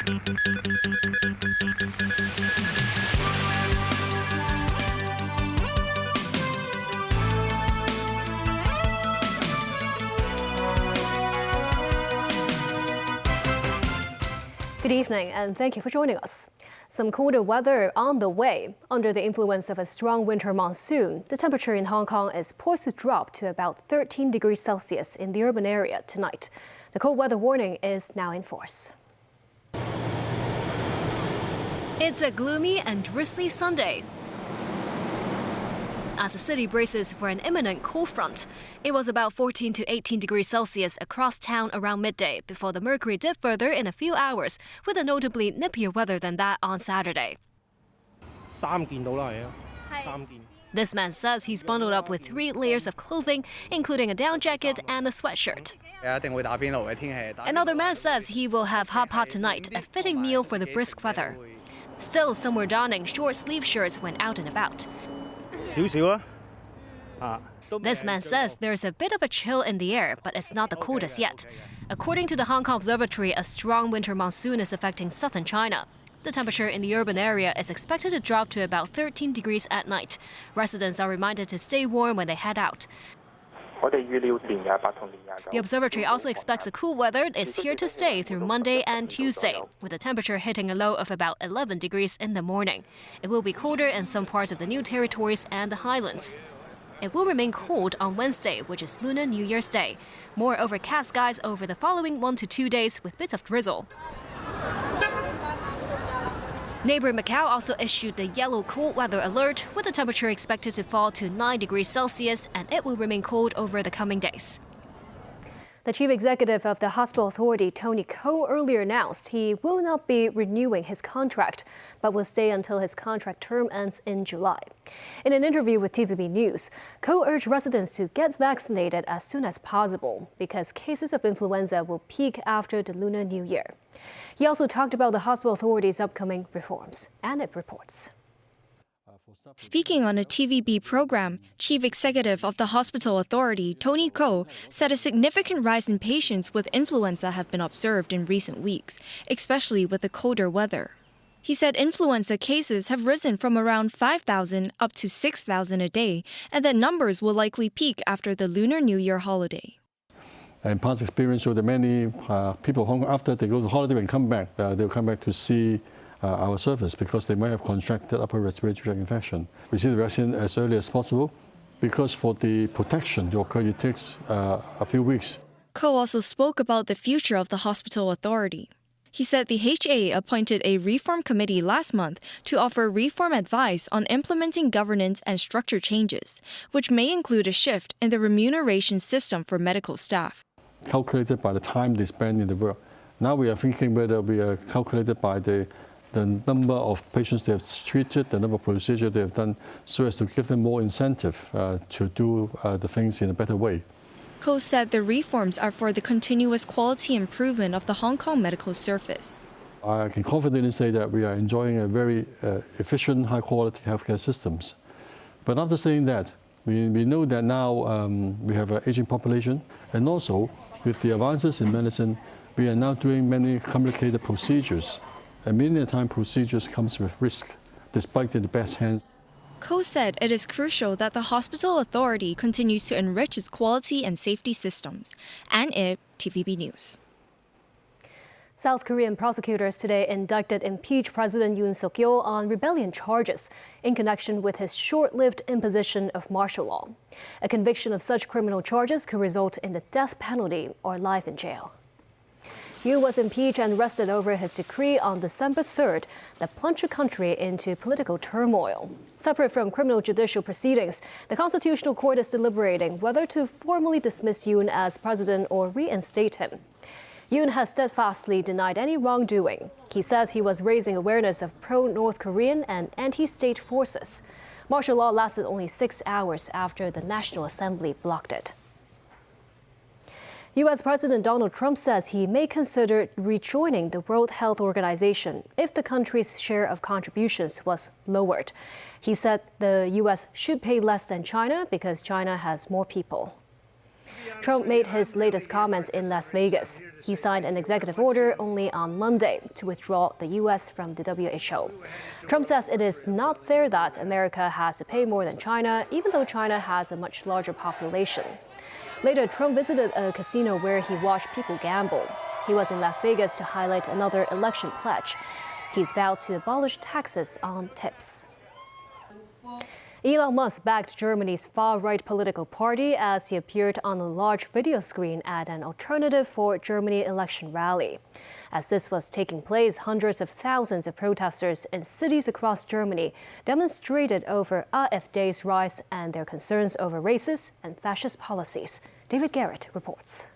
Good evening, and thank you for joining us. Some colder weather on the way. Under the influence of a strong winter monsoon, the temperature in Hong Kong is poised to drop to about 13 degrees Celsius in the urban area tonight. The cold weather warning is now in force. It's a gloomy and drizzly Sunday. As the city braces for an imminent cold front, it was about 14 to 18 degrees Celsius across town around midday before the mercury dipped further in a few hours, with a notably nippier weather than that on Saturday. This man says he's bundled up with 3 layers of clothing, including a down jacket and a sweatshirt. Another man says he will have hot pot tonight, a fitting meal for the brisk weather. Still, some were donning short-sleeve shirts when out and about. This man says there's a bit of a chill in the air, but it's not the coldest yet. According to the Hong Kong Observatory, a strong winter monsoon is affecting southern China. The temperature in the urban area is expected to drop to about 13 degrees at night. Residents are reminded to stay warm when they head out. The observatory also expects the cool weather is here to stay through Monday and Tuesday, with the temperature hitting a low of about 11 degrees in the morning. It will be colder in some parts of the New Territories and the Highlands. It will remain cold on Wednesday, which is Lunar New Year's Day. More overcast skies over the following 1 to 2 days with bits of drizzle. Neighbor Macau also issued the yellow cold weather alert, with the temperature expected to fall to 9 degrees Celsius, and it will remain cold over the coming days. The chief executive of the hospital authority, Tony Ko, earlier announced he will not be renewing his contract, but will stay until his contract term ends in July. In an interview with TVB News, Ko urged residents to get vaccinated as soon as possible because cases of influenza will peak after the Lunar New Year. He also talked about the hospital authority's upcoming reforms, and it reports. Speaking on a TVB program, Chief Executive of the Hospital Authority, Tony Ko, said a significant rise in patients with influenza have been observed in recent weeks, especially with the colder weather. He said influenza cases have risen from around 5,000 up to 6,000 a day, and that numbers will likely peak after the Lunar New Year holiday. And past experience show that many people home after they go to holiday and come back, they'll come back to see our service because they might have contracted upper respiratory tract infection. We see the vaccine as early as possible because for the protection to occur, it takes a few weeks. Ko also spoke about the future of the hospital authority. He said the HA appointed a reform committee last month to offer reform advice on implementing governance and structure changes, which may include a shift in the remuneration system for medical staff. Calculated by the time they spend in the work. Now we are thinking whether we are calculated by the number of patients they have treated, the number of procedures they have done, so as to give them more incentive to do the things in a better way. Ko said the reforms are for the continuous quality improvement of the Hong Kong medical service. I can confidently say that we are enjoying a very efficient, high-quality healthcare systems. But after saying that, we know that now we have an aging population, and also with the advances in medicine, we are now doing many complicated procedures. And many times procedures comes with risk, despite in the best hands. Ko said it is crucial that the hospital authority continues to enrich its quality and safety systems. And TVB News. South Korean prosecutors today indicted impeached President Yoon Suk-yeol on rebellion charges in connection with his short-lived imposition of martial law. A conviction of such criminal charges could result in the death penalty or life in jail. Yoon was impeached and arrested over his decree on December 3rd that plunged the country into political turmoil. Separate from criminal judicial proceedings, the Constitutional Court is deliberating whether to formally dismiss Yoon as president or reinstate him. Yoon has steadfastly denied any wrongdoing. He says he was raising awareness of pro-North Korean and anti-state forces. Martial law lasted only 6 hours after the National Assembly blocked it. U.S. President Donald Trump says he may consider rejoining the World Health Organization if the country's share of contributions was lowered. He said the U.S. should pay less than China because China has more people. Trump made his latest comments in Las Vegas. He signed an executive order only on Monday to withdraw the U.S. from the WHO. Trump says it is not fair that America has to pay more than China, even though China has a much larger population. Later, Trump visited a casino where he watched people gamble. He was in Las Vegas to highlight another election pledge. He's vowed to abolish taxes on tips. Elon Musk backed Germany's far-right political party as he appeared on a large video screen at an Alternative for Germany election rally. As this was taking place, hundreds of thousands of protesters in cities across Germany demonstrated over AfD's rise and their concerns over racist and fascist policies. David Garrett reports.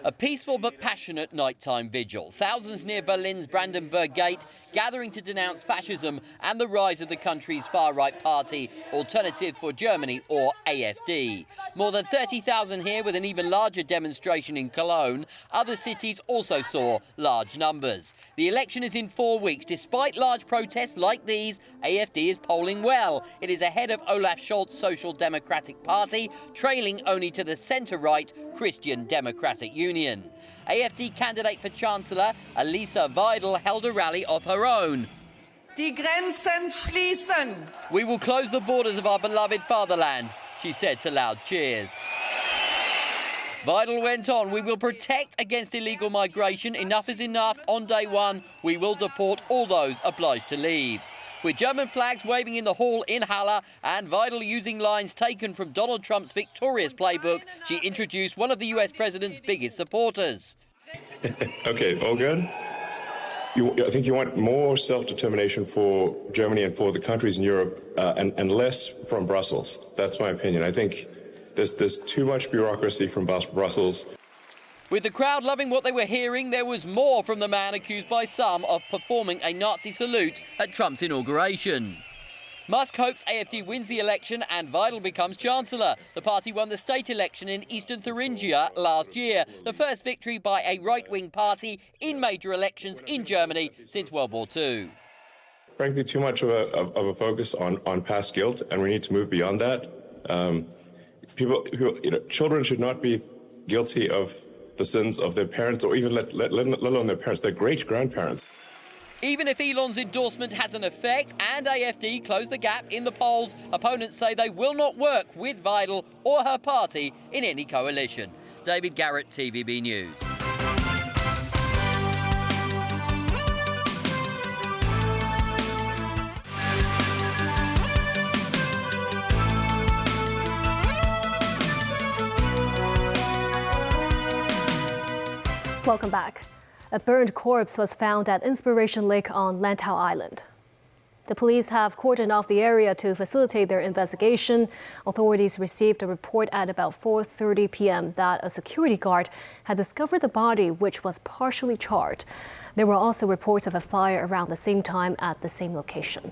A peaceful but passionate nighttime vigil. Thousands near Berlin's Brandenburg Gate gathering to denounce fascism and the rise of the country's far-right party, Alternative for Germany, or AfD. More than 30,000 here with an even larger demonstration in Cologne. Other cities also saw large numbers. The election is in 4 weeks. Despite large protests like these, AfD is polling well. It is ahead of Olaf Scholz's Social Democratic Party, trailing only to the centre-right Christian Democratic Union. AfD candidate for Chancellor Alice Weidel held a rally of her own. Die Grenzen schließen. We will close the borders of our beloved fatherland, she said to loud cheers. Weidel went on, we will protect against illegal migration. Enough is enough. On day one, we will deport all those obliged to leave. With German flags waving in the hall in Halle and Weidel using lines taken from Donald Trump's victorious playbook, she introduced one of the US president's biggest supporters. Okay, all good? I think you want more self-determination for Germany and for the countries in Europe and less from Brussels. That's my opinion. I think there's too much bureaucracy from Brussels. With the crowd loving what they were hearing, there was more from the man accused by some of performing a Nazi salute at Trump's inauguration. Musk hopes AfD wins the election and Weidel becomes Chancellor. The party won the state election in Eastern Thuringia last year, the first victory by a right-wing party in major elections in Germany since World War II. Frankly, too much of a focus on past guilt, and we need to move beyond that. Children should not be guilty of the sins of their parents, or even let alone their parents, their great-grandparents. Even if Elon's endorsement has an effect and AfD closed the gap in the polls, opponents say they will not work with Weidel or her party in any coalition. David Garrett, TVB News. Welcome back. A burned corpse was found at Inspiration Lake on Lantau Island. The police have cordoned off the area to facilitate their investigation. Authorities received a report at about 4:30 p.m. that a security guard had discovered the body, which was partially charred. There were also reports of a fire around the same time at the same location.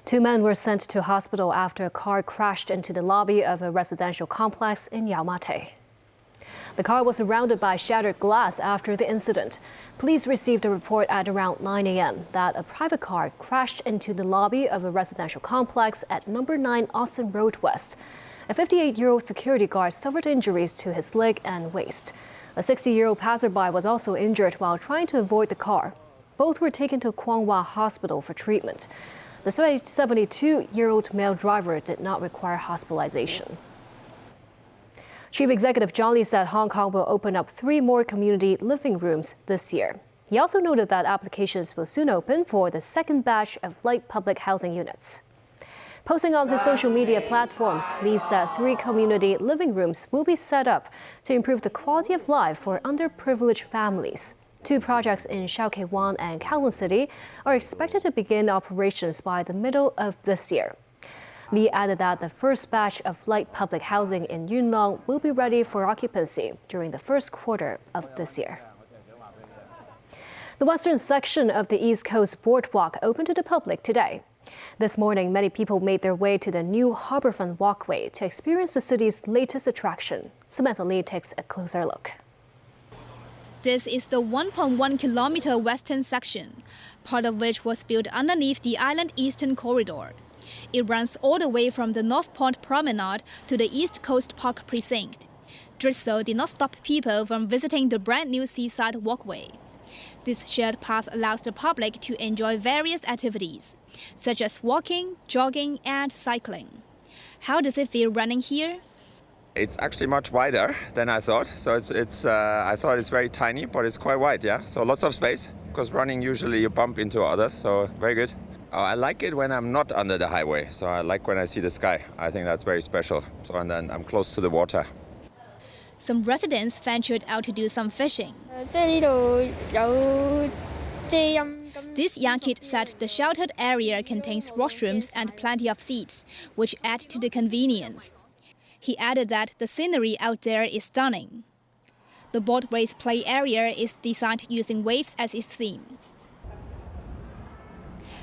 2 men were sent to hospital after a car crashed into the lobby of a residential complex in Yau Ma Tei. The car was surrounded by shattered glass after the incident. Police received a report at around 9 a.m. that a private car crashed into the lobby of a residential complex at number 9 Austin Road West. A 58-year-old security guard suffered injuries to his leg and waist. A 60-year-old passerby was also injured while trying to avoid the car. Both were taken to Kwong Wah Hospital for treatment. The 72-year-old male driver did not require hospitalization. Chief Executive John Lee said Hong Kong will open up 3 more community living rooms this year. He also noted that applications will soon open for the second batch of light public housing units. Posting on his social media platforms, Lee said 3 community living rooms will be set up to improve the quality of life for underprivileged families. 2 projects in Shau Kei Wan and Kowloon City are expected to begin operations by the middle of this year. Lee added that the first batch of light public housing in Yuen Long will be ready for occupancy during the first quarter of this year. The western section of the East Coast Boardwalk opened to the public today. This morning, many people made their way to the new Harbourfront Walkway to experience the city's latest attraction. Samantha Lee takes a closer look. This is the 1.1-kilometer western section, part of which was built underneath the island eastern corridor. It runs all the way from the North Pond Promenade to the East Coast Park Precinct. Drizzle did not stop people from visiting the brand new seaside walkway. This shared path allows the public to enjoy various activities, such as walking, jogging, and cycling. How does it feel running here? It's actually much wider than I thought. So I thought it's very tiny, but it's quite wide, yeah. So lots of space, because running usually you bump into others, so very good. I like it when I'm not under the highway. So I like when I see the sky. I think that's very special. So and then I'm close to the water. Some residents ventured out to do some fishing. This young kid said the sheltered area contains washrooms and plenty of seats, which add to the convenience. He added that the scenery out there is stunning. The boat race play area is designed using waves as its theme.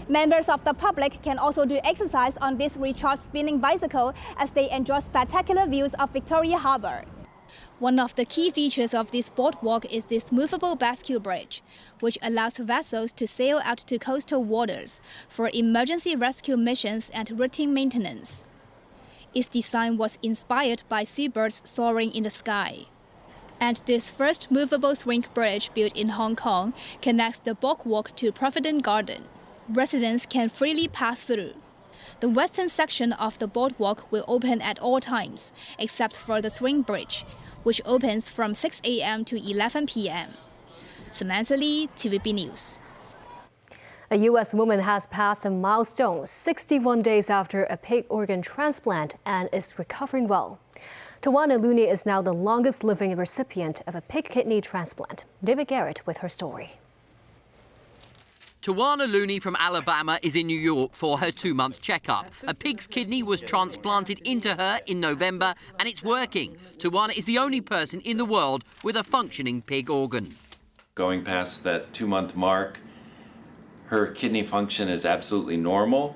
Members of the public can also do exercise on this recharged spinning bicycle as they enjoy spectacular views of Victoria Harbour. One of the key features of this boardwalk is this movable bascule bridge, which allows vessels to sail out to coastal waters for emergency rescue missions and routine maintenance. Its design was inspired by seabirds soaring in the sky. And this first movable swing bridge built in Hong Kong connects the boardwalk to Provident Garden. Residents can freely pass through. The western section of the boardwalk will open at all times, except for the swing bridge, which opens from 6 a.m. to 11 p.m. Samantha Lee, TVB News. A U.S. woman has passed a milestone 61 days after a pig organ transplant and is recovering well. Tawana Looney is now the longest living recipient of a pig kidney transplant. David Garrett with her story. Tawana Looney from Alabama is in New York for her 2-month checkup. A pig's kidney was transplanted into her in November and it's working. Tawana is the only person in the world with a functioning pig organ. Going past that 2-month mark, her kidney function is absolutely normal,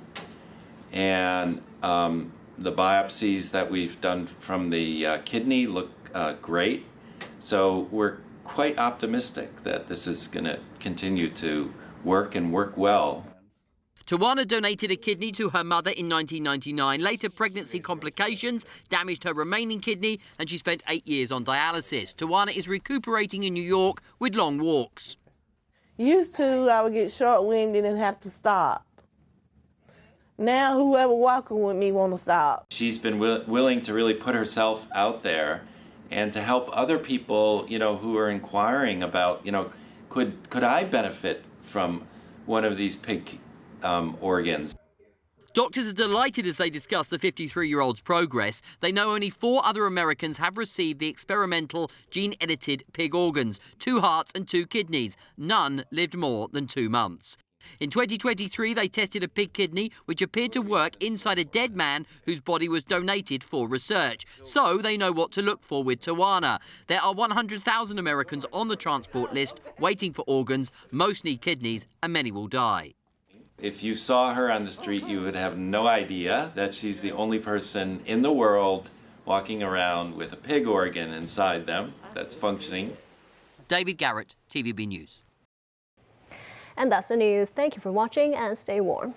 and the biopsies that we've done from the kidney look great. So we're quite optimistic that this is going to continue to work and work well. Tawana donated a kidney to her mother in 1999. Later, pregnancy complications damaged her remaining kidney and she spent 8 years on dialysis. Tawana is recuperating in New York with long walks. Used to, I would get short-winded and have to stop. Now, whoever walking with me want to stop. She's been willing to really put herself out there and to help other people, who are inquiring about, could I benefit from one of these pig organs? Doctors are delighted as they discuss the 53-year-old's progress. They know only 4 other Americans have received the experimental gene-edited pig organs, 2 hearts and 2 kidneys. None lived more than 2 months. In 2023, they tested a pig kidney which appeared to work inside a dead man whose body was donated for research. So they know what to look for with Tawana. There are 100,000 Americans on the transport list waiting for organs. Most need kidneys and many will die. If you saw her on the street, you would have no idea that she's the only person in the world walking around with a pig organ inside them that's functioning. David Garrett, TVB News. And that's the news. Thank you for watching and stay warm.